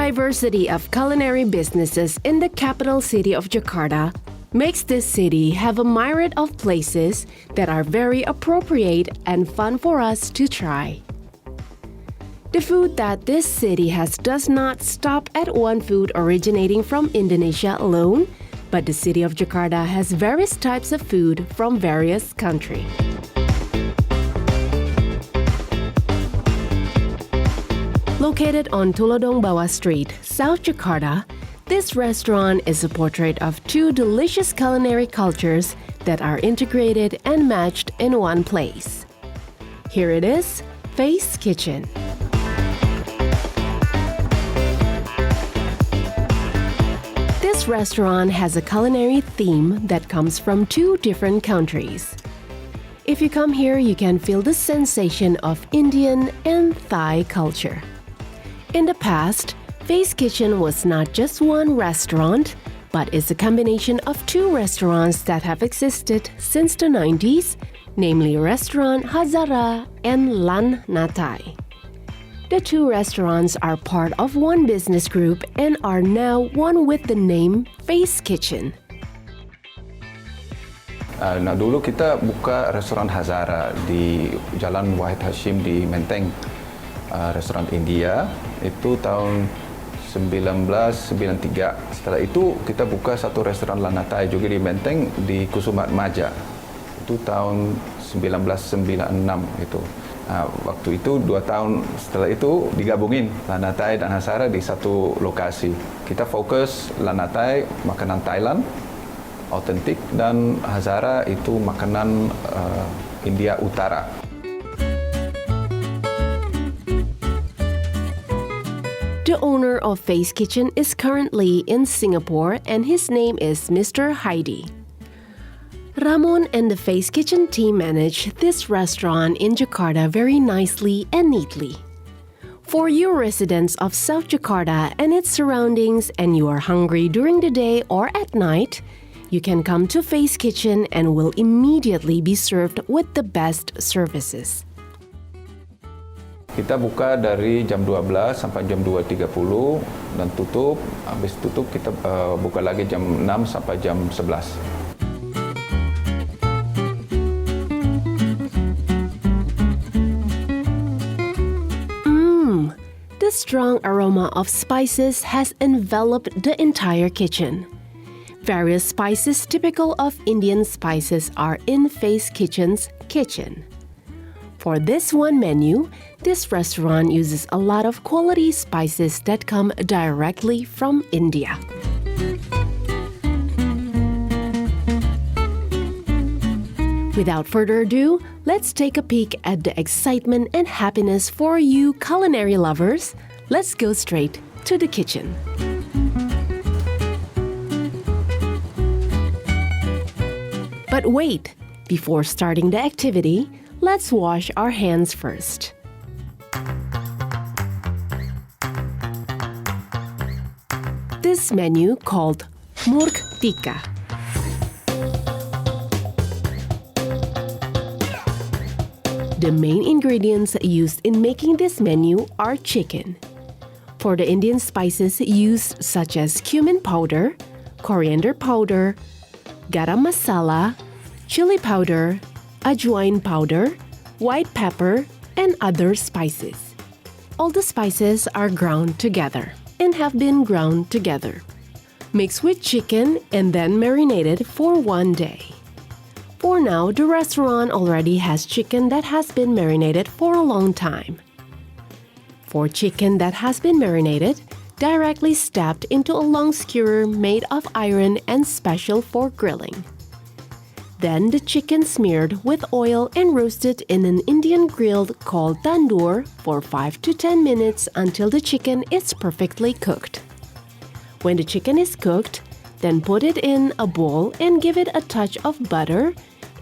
diversity of culinary businesses in the capital city of Jakarta makes this city have a myriad of places that are very appropriate and fun for us to try. The food that this city has does not stop at one food originating from Indonesia alone, but the city of Jakarta has various types of food from various countries. Located on Tulodong Bawah Street, South Jakarta, this restaurant is a portrait of two delicious culinary cultures that are integrated and matched in one place. Here it is, Face Kitchen. This restaurant has a culinary theme that comes from two different countries. If you come here, you can feel the sensation of Indian and Thai culture. In the past, Face Kitchen was not just one restaurant, but is a combination of two restaurants that have existed since the 90s, namely Restaurant Hazara and Lan Natai. The two restaurants are part of one business group and are now one with the name Face Kitchen. Dulu kita buka restoran Hazara di Jalan Wahid Hashim di Menteng, restoran India, itu tahun 1993. Setelah itu kita buka satu restoran Lanatai juga di Menteng di Kusuma Maja. Itu tahun 1996 itu. Waktu itu 2 tahun setelah itu digabungin Lanatai dan Hazara di satu lokasi. Kita fokus Lanatai makanan Thailand autentik dan Hazara itu makanan India Utara. The owner of Face Kitchen is currently in Singapore and his name is Mr. Heidi. Ramon and the Face Kitchen team manage this restaurant in Jakarta very nicely and neatly. For you residents of South Jakarta and its surroundings and you are hungry during the day or at night, you can come to Face Kitchen and will immediately be served with the best services. Kita buka dari jam 12 sampai jam 2.30 dan tutup. Habis tutup kita buka lagi jam 6 sampai jam 11. The strong aroma of spices has enveloped the entire kitchen. Various spices typical of Indian spices are in Face Kitchen's kitchen. For this one menu, this restaurant uses a lot of quality spices that come directly from India. Without further ado, let's take a peek at the excitement and happiness for you culinary lovers. Let's go straight to the kitchen. But wait, before starting the activity, let's wash our hands first. This menu called Murk Tikka. The main ingredients used in making this menu are chicken. For the Indian spices used such as cumin powder, coriander powder, garam masala, chili powder, ajwain powder, white pepper, and other spices. All the spices are ground together and have been ground together. Mix with chicken and then marinated for 1 day. For now, the restaurant already has chicken that has been marinated for a long time. For chicken that has been marinated, directly stabbed into a long skewer made of iron and special for grilling. Then the chicken smeared with oil and roasted in an Indian grill called tandoor for 5 to 10 minutes until the chicken is perfectly cooked. When the chicken is cooked, then put it in a bowl and give it a touch of butter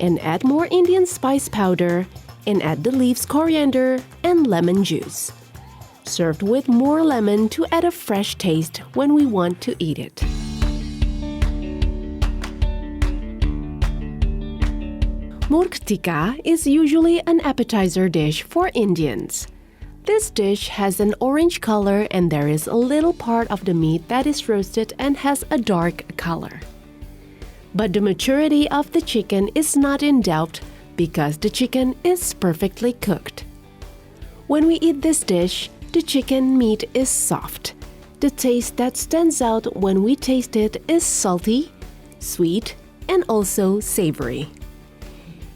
and add more Indian spice powder and add the leaves coriander and lemon juice. Served with more lemon to add a fresh taste when we want to eat it. Murk tikka is usually an appetizer dish for Indians. This dish has an orange color and there is a little part of the meat that is roasted and has a dark color. But the maturity of the chicken is not in doubt because the chicken is perfectly cooked. When we eat this dish, the chicken meat is soft. The taste that stands out when we taste it is salty, sweet, and also savory.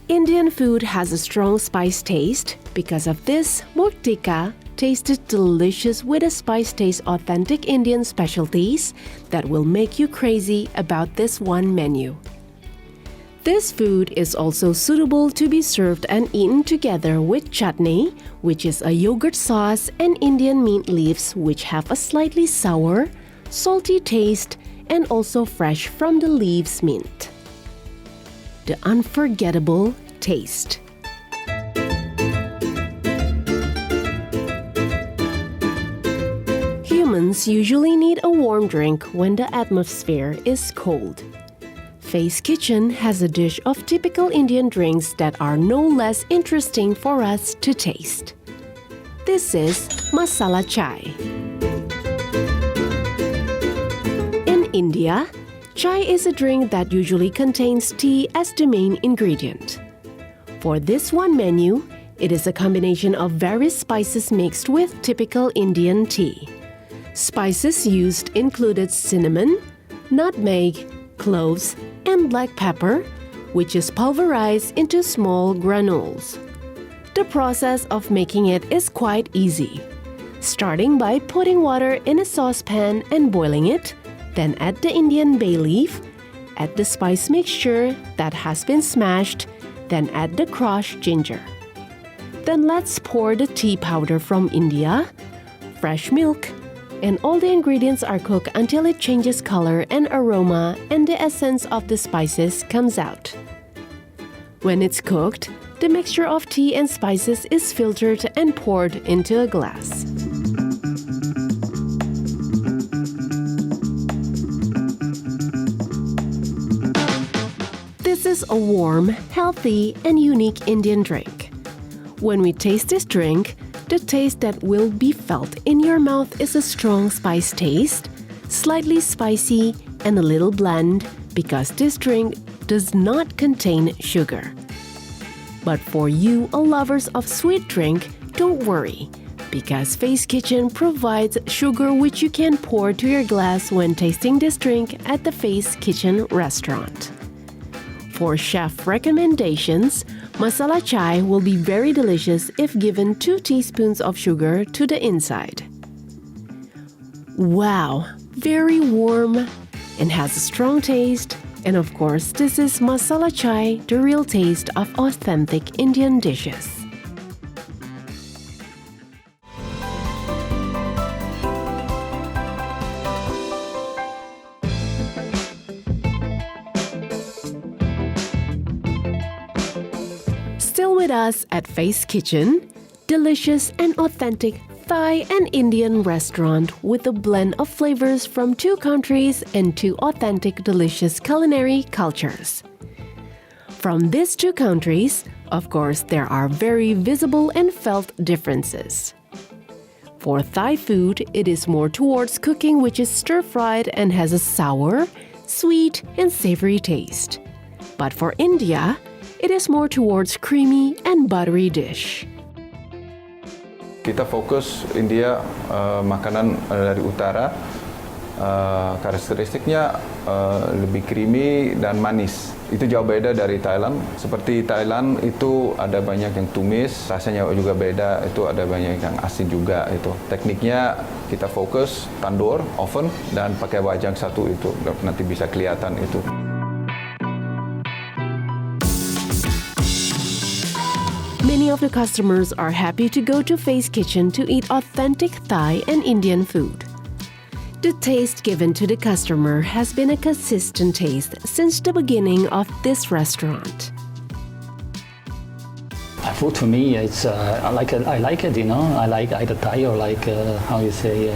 Indian food has a strong spice taste. Because of this, murtika tasted delicious with a spice taste authentic Indian specialties that will make you crazy about this one menu. This food is also suitable to be served and eaten together with chutney, which is a yogurt sauce, and Indian mint leaves, which have a slightly sour, salty taste and also fresh from the leaves mint. The unforgettable taste. Humans usually need a warm drink when the atmosphere is cold. Faye's Kitchen has a dish of typical Indian drinks that are no less interesting for us to taste. This is masala chai. In India, chai is a drink that usually contains tea as the main ingredient. For this one menu, it is a combination of various spices mixed with typical Indian tea. Spices used included cinnamon, nutmeg, cloves, and black pepper, which is pulverized into small granules. The process of making it is quite easy. Starting by putting water in a saucepan and boiling it, then add the Indian bay leaf, add the spice mixture that has been smashed, then add the crushed ginger. Then let's pour the tea powder from India, fresh milk, and all the ingredients are cooked until it changes color and aroma and the essence of the spices comes out. When it's cooked, the mixture of tea and spices is filtered and poured into a glass. This is a warm, healthy, and unique Indian drink. When we taste this drink, the taste that will be felt in your mouth is a strong spice taste, slightly spicy, and a little bland because this drink does not contain sugar. But for you lovers of sweet drink, don't worry, because Faye's Kitchen provides sugar which you can pour to your glass when tasting this drink at the Faye's Kitchen restaurant. For chef recommendations, masala chai will be very delicious if given 2 teaspoons of sugar to the inside. Wow, very warm and has a strong taste. And of course, this is masala chai, the real taste of authentic Indian dishes. Still with us at Faye's Kitchen, delicious and authentic Thai and Indian restaurant with a blend of flavors from 2 countries and 2 authentic delicious culinary cultures. From these 2 countries, of course, there are very visible and felt differences. For Thai food, it is more towards cooking which is stir-fried and has a sour, sweet, and savory taste. But for India, it is more towards creamy and buttery dish. Kita fokus India makanan dari utara, karakteristiknya lebih creamy dan manis. Itu jauh beda dari Thailand. Seperti Thailand itu ada banyak yang tumis, rasanya juga beda. Itu ada banyak yang asin juga. Itu tekniknya kita fokus tandoor, oven, dan pakai wajan satu itu nanti bisa kelihatan itu. Many of the customers are happy to go to Faye's Kitchen to eat authentic Thai and Indian food. The taste given to the customer has been a consistent taste since the beginning of this restaurant. Food for me, it's I like it, you know. I like either Thai or like how you say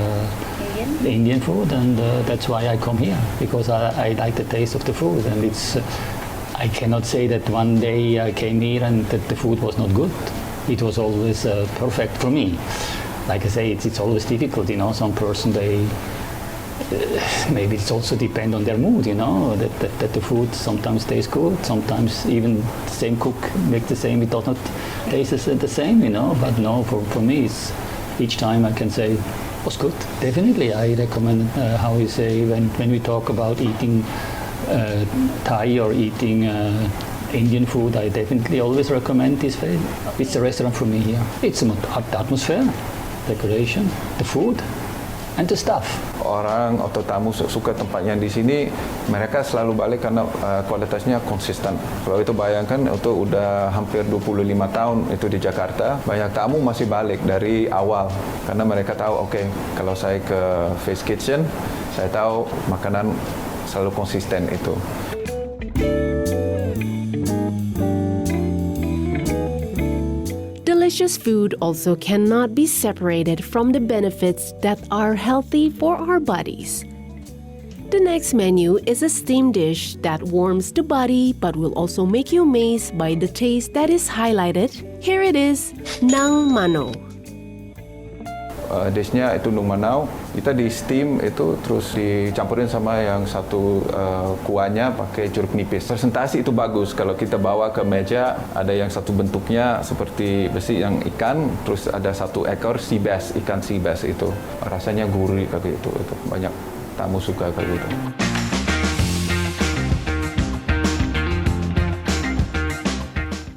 Indian food, and that's why I come here, because I like the taste of the food, and it's. I cannot say that one day I came here and that the food was not good. it was always perfect for me. Like I say, it's always difficult, some person, maybe it's also depend on their mood, that the food sometimes tastes good, sometimes even the same cook make the same, it does not taste the same, but no, for me, it's each time I can say, was good. Definitely, I recommend, when we talk about eating Thai or eating Indian food, I definitely always recommend this. It's a restaurant for me here. It's the atmosphere, decoration, the food, and the staff. Orang atau tamu suka tempatnya di sini, mereka selalu balik karena kualitasnya konsisten. Kalau itu bayangkan, itu udah hampir 25 tahun itu di Jakarta, banyak tamu masih balik dari awal karena mereka tahu, oke, kalau saya ke Face Kitchen, saya tahu makanan selalu konsisten itu. Delicious food also cannot be separated from the benefits that are healthy for our bodies. The next menu is a steamed dish that warms the body but will also make you amazed by the taste that is highlighted. Here it is, nang mano. Dishnya itu nung manau, kita di steam itu terus dicampurin sama yang satu kuahnya pakai jeruk nipis. Presentasi itu bagus kalau kita bawa ke meja, ada yang satu bentuknya seperti besi yang ikan, terus ada satu ekor sea bass, ikan sea bass itu. Rasanya gurih kayak gitu, itu banyak tamu suka kayak gitu.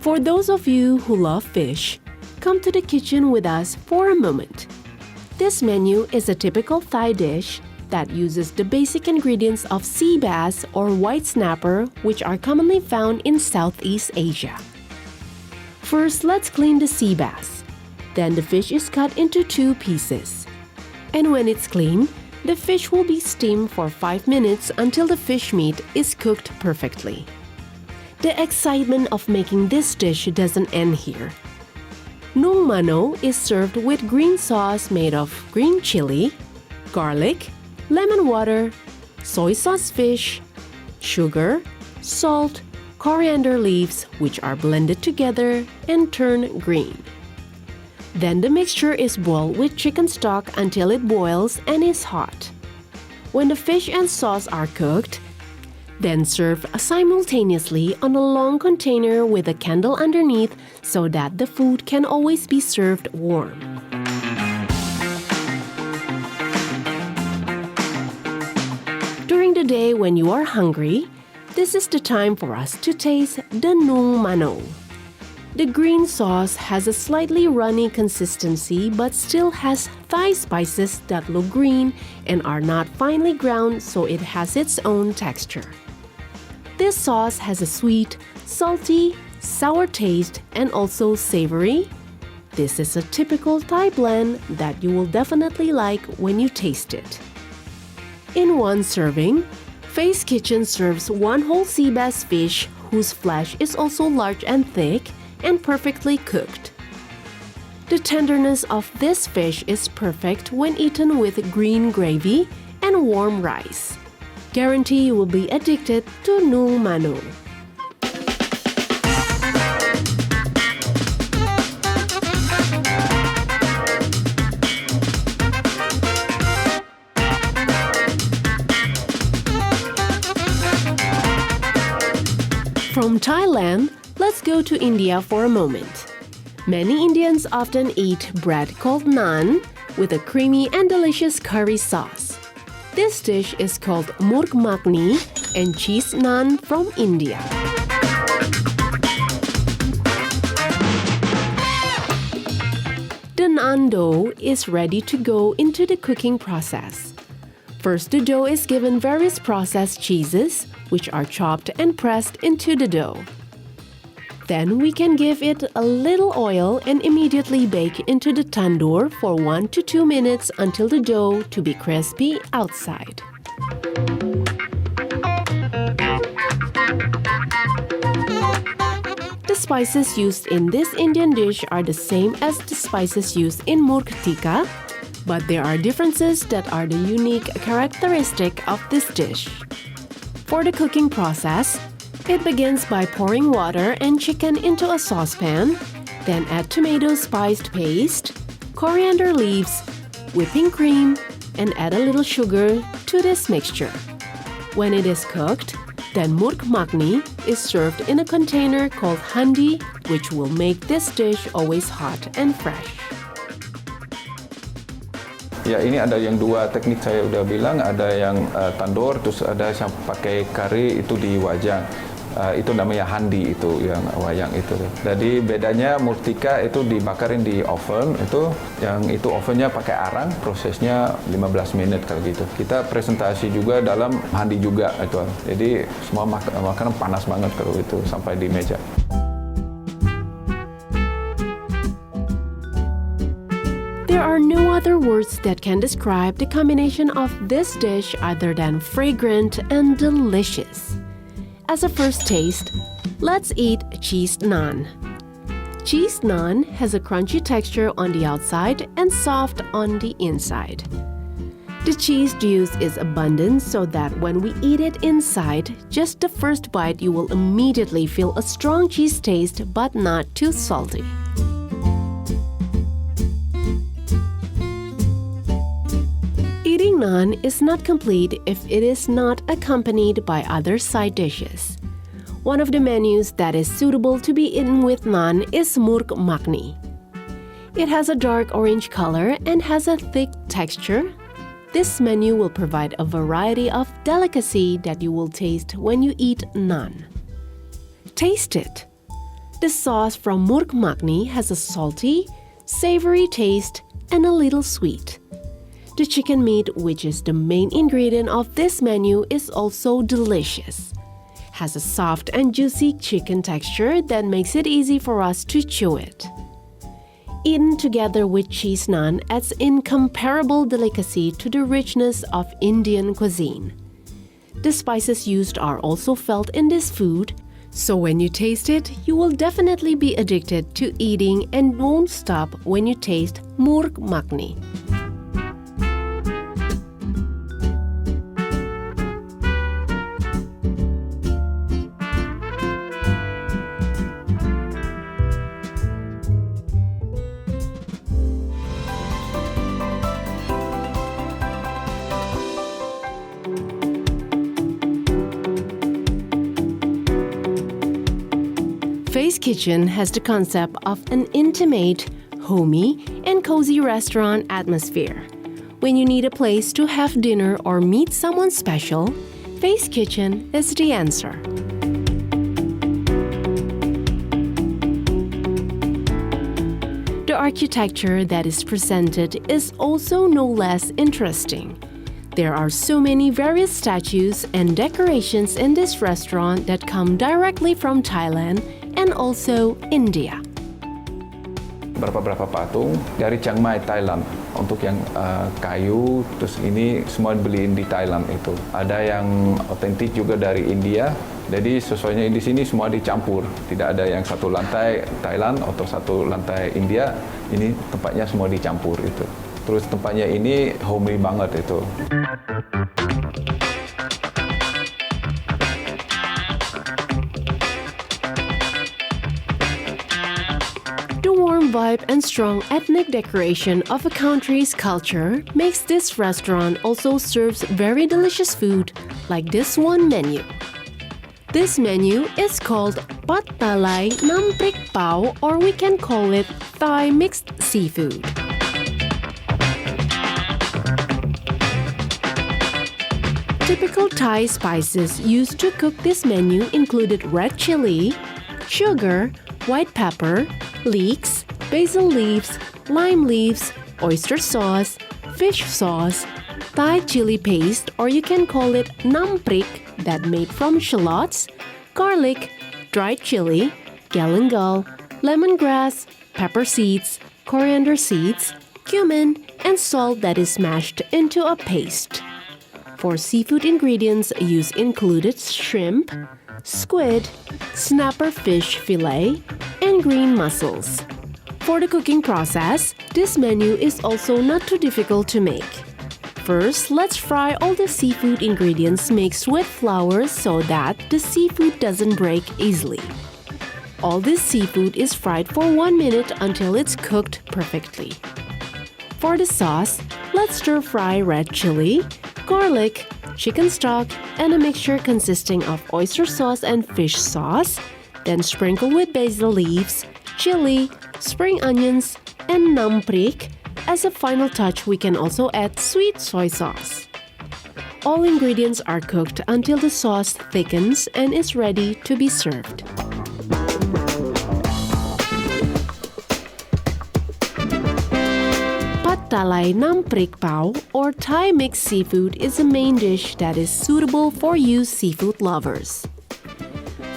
For those of you who love fish, come to the kitchen with us for a moment. This menu is a typical Thai dish that uses the basic ingredients of sea bass or white snapper, which are commonly found in Southeast Asia. First, let's clean the sea bass. Then the fish is cut into 2 pieces. And when it's clean, the fish will be steamed for 5 minutes until the fish meat is cooked perfectly. The excitement of making this dish doesn't end here. Nung mano is served with green sauce made of green chili, garlic, lemon water, soy sauce fish, sugar, salt, coriander leaves, which are blended together and turn green. Then the mixture is boiled with chicken stock until it boils and is hot. When the fish and sauce are cooked, then serve simultaneously on a long container with a candle underneath so that the food can always be served warm. During the day when you are hungry, this is the time for us to taste the nung mano. The green sauce has a slightly runny consistency but still has Thai spices that look green and are not finely ground, so it has its own texture. This sauce has a sweet, salty, sour taste and also savory. This is a typical Thai blend that you will definitely like when you taste it. In one serving, Face Kitchen serves 1 whole sea bass fish whose flesh is also large and thick and perfectly cooked. The tenderness of this fish is perfect when eaten with green gravy and warm rice. Guarantee you will be addicted to nung mano. From Thailand, let's go to India for a moment. Many Indians often eat bread called naan with a creamy and delicious curry sauce. This dish is called murg makhni and cheese naan from India. The naan dough is ready to go into the cooking process. First, the dough is given various processed cheeses, which are chopped and pressed into the dough. Then we can give it a little oil and immediately bake into the tandoor for 1 to 2 minutes until the dough to be crispy outside. The spices used in this Indian dish are the same as the spices used in murg tikka, but there are differences that are the unique characteristic of this dish. For the cooking process, it begins by pouring water and chicken into a saucepan, Then add tomato spiced paste, coriander leaves, whipping cream, and add a little sugar to this mixture. When it is cooked, then murk makni is served in a container called handi, which will make this dish always hot and fresh. Ya, ini ada yang dua teknik saya udah bilang, ada yang tandur, terus ada yang pakai kari itu di wajang. Itu namanya handi, itu yang wayang itu. Jadi bedanya murtika itu dibakarin di oven, itu ovennya pakai arang, prosesnya 15 menit kalau gitu. Kita presentasi juga dalam handi juga itu. Jadi semua makanan panas banget kalau itu sampai di meja. There are no other words that can describe the combination of this dish other than fragrant and delicious. As a first taste, let's eat cheese naan. Cheese naan has a crunchy texture on the outside and soft on the inside. The cheese juice is abundant so that when we eat it inside, just the first bite you will immediately feel a strong cheese taste but not too salty. Eating naan is not complete if it is not accompanied by other side dishes. One of the menus that is suitable to be eaten with naan is murk makni. It has a dark orange color and has a thick texture. This menu will provide a variety of delicacy that you will taste when you eat naan. Taste it. The sauce from murk makni has a salty, savory taste and a little sweet. The chicken meat, which is the main ingredient of this menu, is also delicious. Has a soft and juicy chicken texture that makes it easy for us to chew it. Eaten together with cheese naan adds incomparable delicacy to the richness of Indian cuisine. The spices used are also felt in this food, so when you taste it, you will definitely be addicted to eating and won't stop when you taste murk makni. Face Kitchen has the concept of an intimate, homey, and cozy restaurant atmosphere. When you need a place to have dinner or meet someone special, Face Kitchen is the answer. The architecture that is presented is also no less interesting. There are so many various statues and decorations in this restaurant that come directly from Thailand and also India. Berapa patung dari Chiang Mai, Thailand. Untuk yang kayu, terus ini semua beliin di Thailand itu. Ada yang otentik juga dari India. Jadi sesuainya di sini semua dicampur. Tidak ada yang satu lantai Thailand atau satu lantai India. Ini tempatnya semua dicampur itu. Terus tempatnya ini homey banget itu. The warm vibe and strong ethnic decoration of a country's culture makes this restaurant also serves very delicious food like this one menu. This menu is called Pat Talai Nam Prik Pao, or we can call it Thai mixed seafood. Typical Thai spices used to cook this menu included red chili, sugar, white pepper, leeks, basil leaves, lime leaves, oyster sauce, fish sauce, Thai chili paste, or you can call it nam prik, that made from shallots, garlic, dried chili, galangal, lemongrass, pepper seeds, coriander seeds, cumin, and salt that is mashed into a paste. For seafood ingredients used included shrimp, squid, snapper fish fillet, and green mussels. For the cooking process, this menu is also not too difficult to make. First, let's fry all the seafood ingredients mixed with flour so that the seafood doesn't break easily. All this seafood is fried for 1 minute until it's cooked perfectly. For the sauce, let's stir-fry red chili, garlic, chicken stock, and a mixture consisting of oyster sauce and fish sauce, then sprinkle with basil leaves, chili, spring onions, and namprik. As a final touch, we can also add sweet soy sauce. All ingredients are cooked until the sauce thickens and is ready to be served. Talai namprik pao or Thai mixed seafood is a main dish that is suitable for you seafood lovers.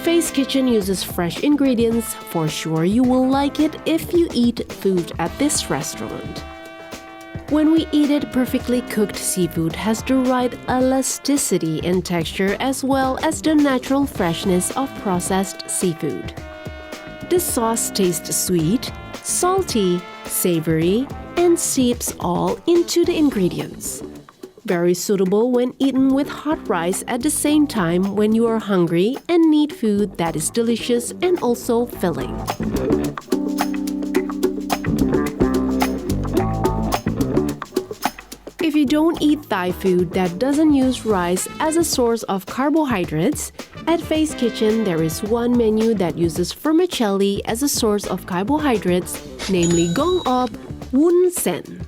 Face Kitchen uses fresh ingredients. For sure you will like it if you eat food at this restaurant. When we eat it, perfectly cooked seafood has the right elasticity and texture as well as the natural freshness of processed seafood. The sauce tastes sweet, salty, savory, and seeps all into the ingredients. Very suitable when eaten with hot rice at the same time when you are hungry and need food that is delicious and also filling. If you don't eat Thai food that doesn't use rice as a source of carbohydrates, at Face Kitchen there is one menu that uses vermicelli as a source of carbohydrates, namely gong op Woon sen.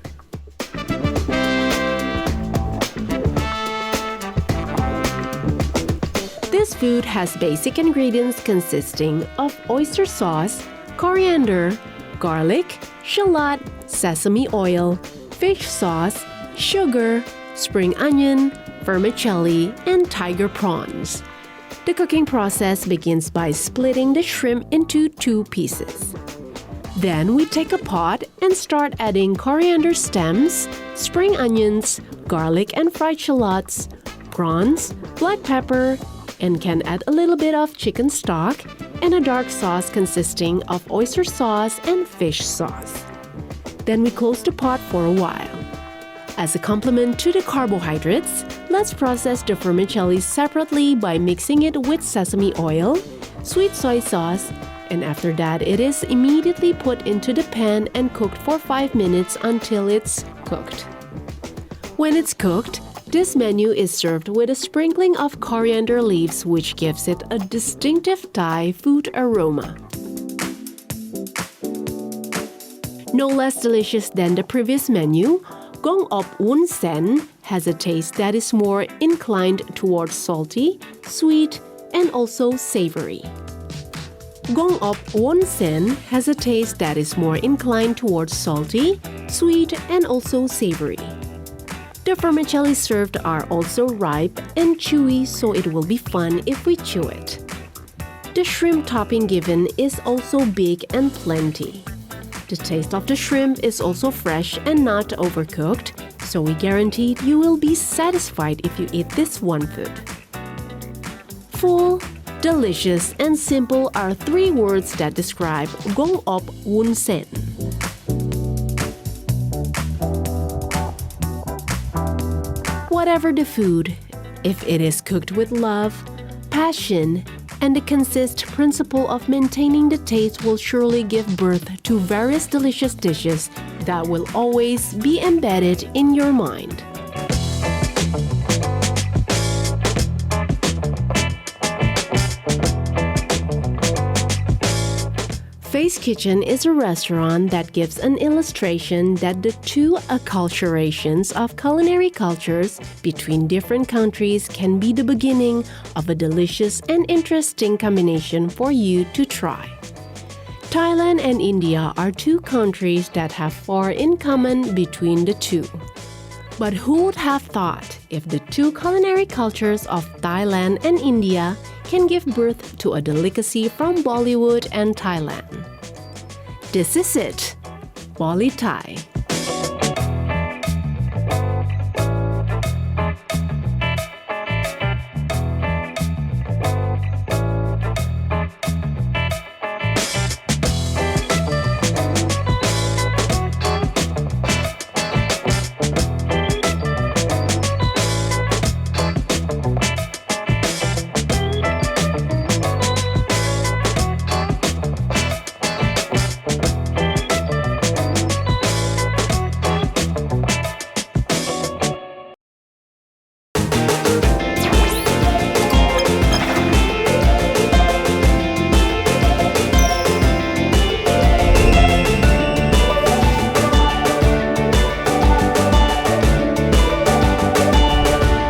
This food has basic ingredients consisting of oyster sauce, coriander, garlic, shallot, sesame oil, fish sauce, sugar, spring onion, vermicelli, and tiger prawns. The cooking process begins by splitting the shrimp into 2 pieces. Then we take a pot and start adding coriander stems, spring onions, garlic and fried shallots, prawns, black pepper, and can add a little bit of chicken stock and a dark sauce consisting of oyster sauce and fish sauce. Then we close the pot for a while. As a complement to the carbohydrates, let's process the vermicelli separately by mixing it with sesame oil, sweet soy sauce, and after that it is immediately put into the pan and cooked for 5 minutes until it's cooked. When it's cooked, this menu is served with a sprinkling of coriander leaves, which gives it a distinctive Thai food aroma. No less delicious than the previous menu, gong op woon sen has a taste that is more inclined towards salty, sweet, and also savory. Gong op woon sen has a taste that is more inclined towards salty, sweet, and also savory. The vermicelli served are also ripe and chewy, so it will be fun if we chew it. The shrimp topping given is also big and plenty. The taste of the shrimp is also fresh and not overcooked, so we guarantee you will be satisfied if you eat this one food. Full, delicious, and simple are 3 words that describe gong op woon sen. Whatever the food, if it is cooked with love, passion, and the consist principle of maintaining the taste will surely give birth to various delicious dishes that will always be embedded in your mind. Face Kitchen is a restaurant that gives an illustration that the 2 acculturations of culinary cultures between different countries can be the beginning of a delicious and interesting combination for you to try. Thailand and India are 2 countries that have far in common between the 2. But who would have thought if the 2 culinary cultures of Thailand and India can give birth to a delicacy from Bollywood and Thailand? This is it, Bolly Thai.